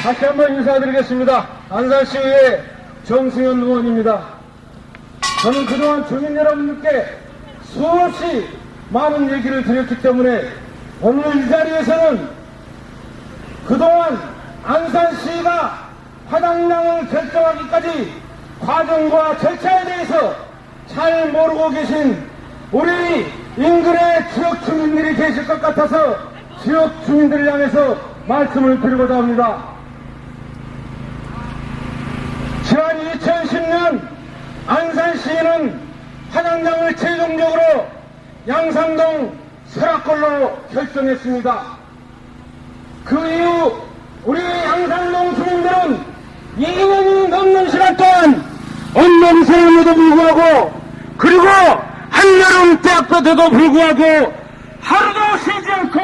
다시 한번 인사드리겠습니다. 안산시의회 정승현 의원입니다. 저는 그동안 주민 여러분들께 수없이 많은 얘기를 드렸기 때문에 오늘 이 자리에서는 그동안 안산시가 화당량을 결정하기까지 과정과 절차에 대해서 잘 모르고 계신 우리 인근의 지역 주민들이 계실 것 같아서 지역 주민들을 향해서 말씀을 드리고자 합니다. 지난 2010년 안산시는 화당량을 최종적으로 양산동 설악골로 결정했습니다. 그 이후 우리 양산동 주민들은 2년이 넘는 시간 동안 언론세임에도 불구하고 그리고 한여름 대학교 때도 불구하고 하루도 쉬지 않고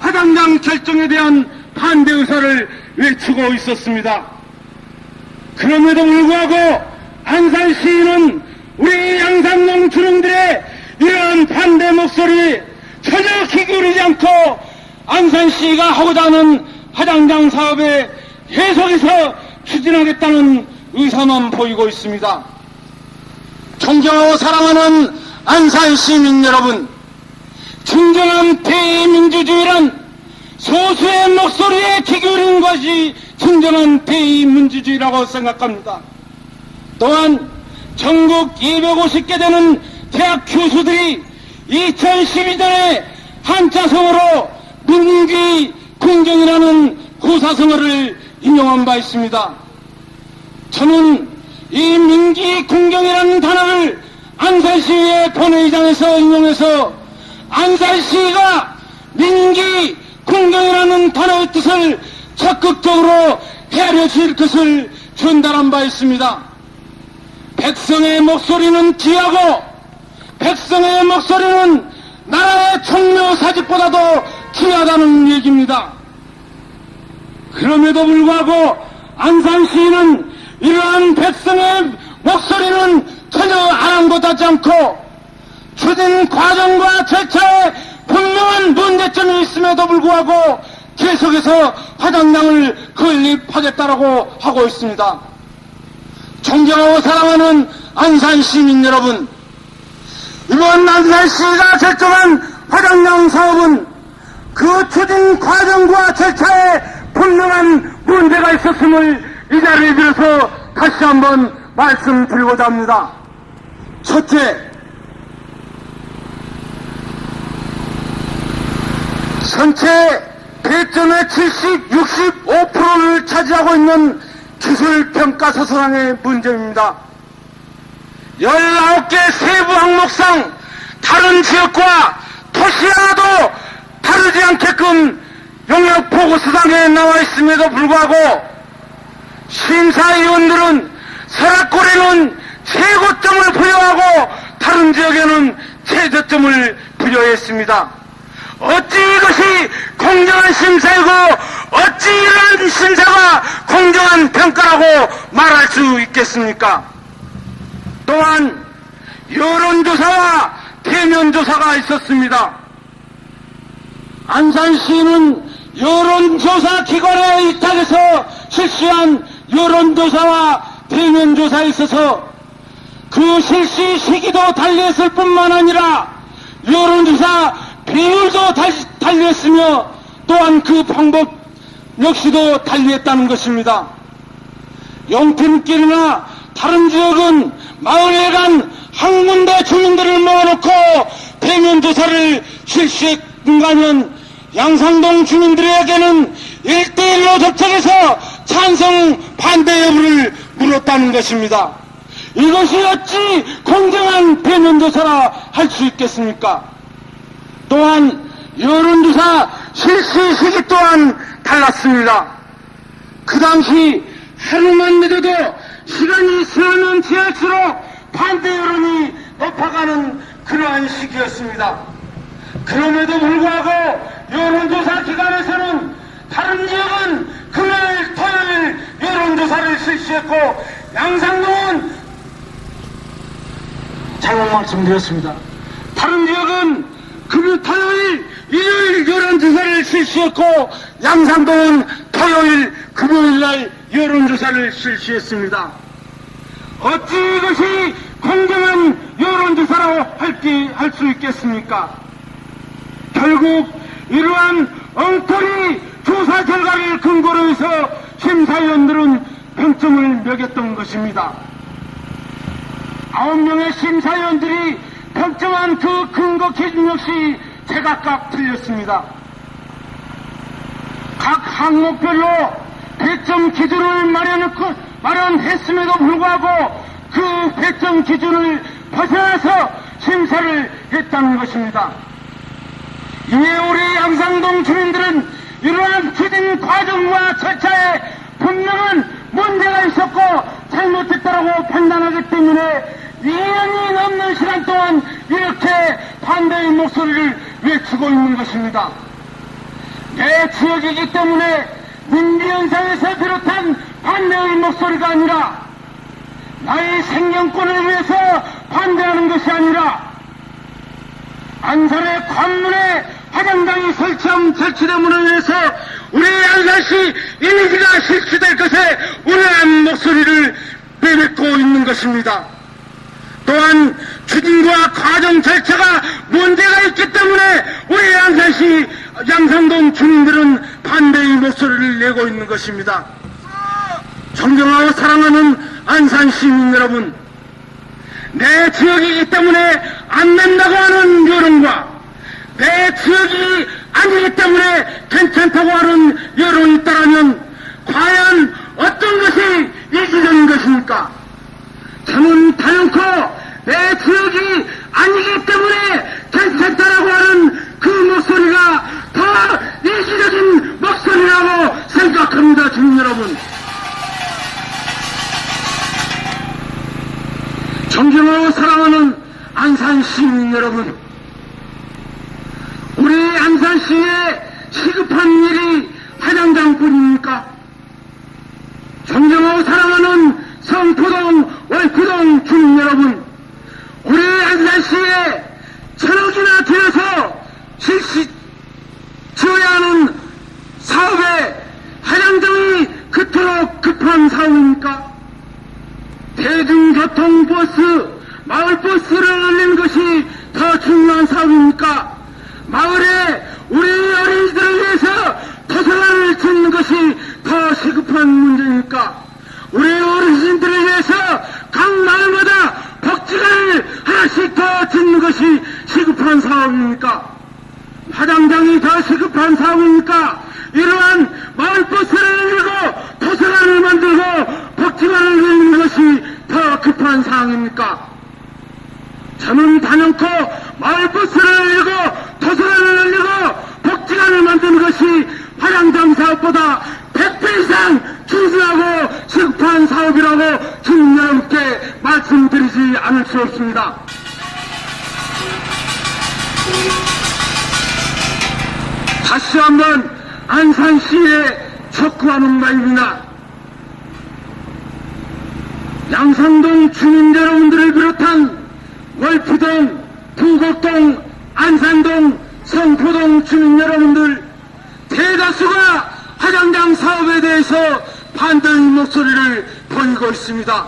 화당량 결정에 대한 반대 의사를 외치고 있었습니다. 그럼에도 불구하고 안산시는 우리 양산동 주민들의 이러한 반대 목소리 전혀 귀 기울이지 않고 안산시가 하고자 하는 화당량 사업에 계속해서 추진하겠다는 의사만 보이고 있습니다. 존경하고 사랑하는 안산 시민 여러분, 진정한 대의민주주의란 소수의 목소리에 귀 기울이는 것이 진정한 대의민주주의라고 생각합니다. 또한 전국 250개 되는 대학 교수들이 2012년에 한자성어로 민기 공정이라는 고사성어를 인용한 바 있습니다. 저는 이 민기 공정이라는 단어를 안산시의 본회의장에서 인용해서 안산시가 민기 공정이라는 단어의 뜻을 적극적으로 헤아려 줄 것을 전달한 바 있습니다. 백성의 목소리는 귀하고 백성의 목소리는 나라의 총묘사직보다도 귀하다는 얘기입니다. 그럼에도 불구하고 안산시는 이러한 백성의 목소리는 전혀 아랑곳하지 않고 추진 과정과 절차에 분명한 문제점이 있음에도 불구하고 계속해서 화당량을 건립하겠다라고 하고 있습니다. 존경하고 사랑하는 안산 시민 여러분, 이번 안산시가 결정한 화당량 사업은 그 추진 과정과 절차에 분명한 문제가 있었음을 이 자리에 들어서 다시 한번 말씀드리고자 합니다. 첫째, 전체 배점의 70, 65%를 차지하고 있는 기술평가 사서상의 문제입니다. 19개 세부 항목상 다른 지역과 도시와도 다르지 않게끔 용역보고서상에 나와 있음에도 불구하고 심사위원들은 설악골에는 최고점을 부여하고 다른 지역에는 최저점을 부여했습니다. 어찌 이것이 공정한 심사이고 어찌 이런 심사가 공정한 평가라고 말할 수 있겠습니까? 또한 여론조사와 대면조사가 있었습니다. 안산시는 여론조사 기관에 위탁해서 실시한 여론조사와 대면조사에 있어서 그 실시 시기도 달리했을 뿐만 아니라 여론조사 비율도 달리했으며 또한 그 방법 역시도 달리했다는 것입니다. 용팀길이나 다른 지역은 마을에 간 한 군데 주민들을 모아놓고 대면조사를 실시했는가면 양산동 주민들에게는 1대1로 접촉해서 찬성 반대 여부를 물었다는 것입니다. 이것이 어찌 공정한 대면조사라 할 수 있겠습니까? 또한 여론조사 실시 시기 또한 달랐습니다. 그 당시 하루만 늦어도 시간이 지나면 지날수록 반대 여론이 높아가는 그러한 시기였습니다. 그럼에도 불구하고 여론조사 기관에서는 다른 지역은 금요일, 토요일 여론조사를 실시했고 양산동은 잘못 말씀드렸습니다. 다른 지역은 금요, 토요일, 일요일 여론조사를 실시했고 양산동은 화요일, 금요일날 여론조사를 실시했습니다. 어찌 이것이 공정한 여론조사라고 할 수 있겠습니까? 결국 이러한 엉터리 조사 결과를 근거로 해서 심사위원들은 평점을 매겼던 것입니다. 9명의 심사위원들이 평점한 그 근거 기준 역시 제각각 틀렸습니다. 각 항목별로 배점 기준을 마련했음에도 불구하고 그 배점 기준을 벗어나서 심사를 했다는 것입니다. 이에 우리 양산동 주민들은 이러한 추진 과정과 절차에 분명한 문제가 있었고 잘못했다고 판단하기 때문에 2년이 넘는 시간 동안 이렇게 반대의 목소리를 외치고 있는 것입니다. 내 지역이기 때문에 민주연상에서 비롯한 반대의 목소리가 아니라 나의 생명권을 위해서 반대하는 것이 아니라 안산의 관문에 화장장이 설치한 설치됨으로 인해서 우리 안산시 이미지가 실추될 것에 우려한 목소리를 내뱉고 있는 것입니다. 또한 추진과 과정 절차가 문제가 있기 때문에 우리 안산시 양산동 주민들은 반대의 목소리를 내고 있는 것입니다. 존경하고 사랑하는 안산 시민 여러분, 내 지역이기 때문에 안 된다고 하는 여론과 내 지역이 아니기 때문에 괜찮다고 하는 여론이 있다면 과연 어떤 것이 이기적인 것입니까? 저는 단연코 내 지역이 아니기 때문에 괜찮다라고 하는 그 목소리가 더 이기적인 목소리라고 생각합니다. 주민 여러분, 존경하고 사랑하는 안산 시민 여러분, 우리 안산시에 시급한 일이 화장장뿐입니까? 존경하고 사랑하는 성포동, 월포동 주민 여러분, 우리 안산시에 1,000억이나 들여서 지어야 하는 사업에 화장장이 그토록 급한 사업입니까? 대중교통버스, 마을버스를 늘리는 것이 더 중요한 사업입니까? 마을에 우리 어린이들을 위해서 도서관을 짓는 것이 더 시급한 문제입니까? 우리 어르신들을 위해서 각 마을마다 복지관을 하나씩 더 짓는 것이 시급한 사업입니까? 화장장이 더 시급한 사업입니까? 이러한 마을버스를 늘리고 도서관을 만들고 복지관을 늘리는 것이 더 급한 사항입니까? 저는 단연코 마을버스를 늘리고 도서관을 늘리고 복지관을 만드는 것이 화장장 사업보다 100배 이상 중요하고 시급한 사업이라고 주민 여러분께 말씀드리지 않을 수 없습니다. 다시 한번 안산시에 촉구하는 바입니다. 양산동 주민 여러분들을 비롯한 월포동, 부곡동, 안산동, 성포동 주민 여러분들 대다수가 화장장 사업에 대해서 반대의 목소리를 보이고 있습니다.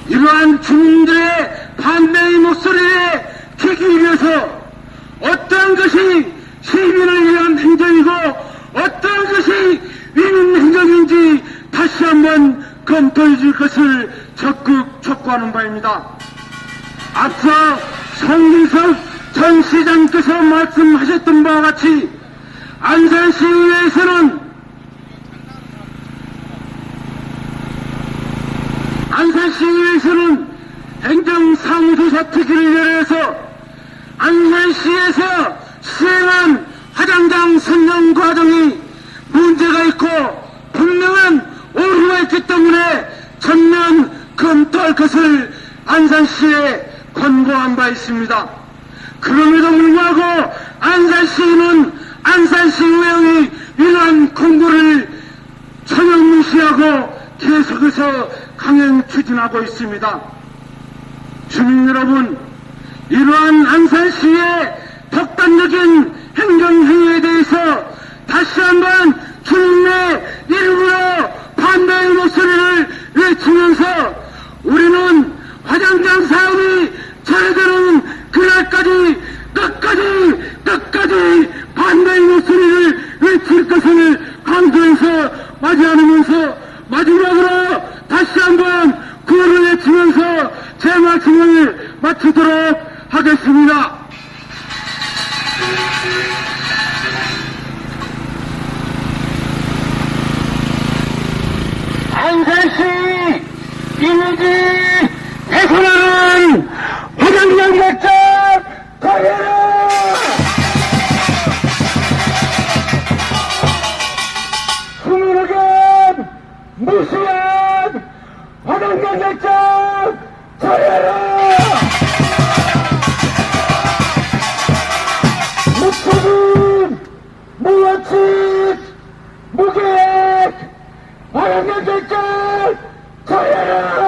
이러한 주민들의 반대의 목소리에 귀 기울여서 어떤 것이 시민을 위한 행정이고 어떤 것이 위민 행정인지 다시 한번 검토해 줄 것을 적극 촉구하는 바입니다. 앞서 송민석 전 시장께서 말씀하셨던 바와 같이 안산시의회에서는 행정사무조사 특위를 열어서 안산시에서 시행한 화장장 선정 과정이 문제가 있고 분명한 오류가 있기 때문에 전면 검토할 것을 안산시에 권고한 바 있습니다. 그럼에도 불구하고 안산시는 안산시의회의 이러한 공고를 전혀 무시하고 계속해서 강행 추진하고 있습니다. 주민 여러분, 이러한 안산시의 독단적인 행정행위에 대해서 다시 한번 주님의 이름으로 반대의 목소리를 외치면서 우리는 화장장 사업이 철회되는 그날까지 끝까지 반대의 목소리를 외칠 것을 강조해서 맞이하면서 마지막으로 다시 한번 구호를 외치면서 제 말씀을 마치도록 하겠습니다. 안산시 이미지 개선하는 화장장 작전 가해라! 스물어견 무시한 화장장 작전 가해라! 무책임 무원칙 무계획 화장장 작전 가해라!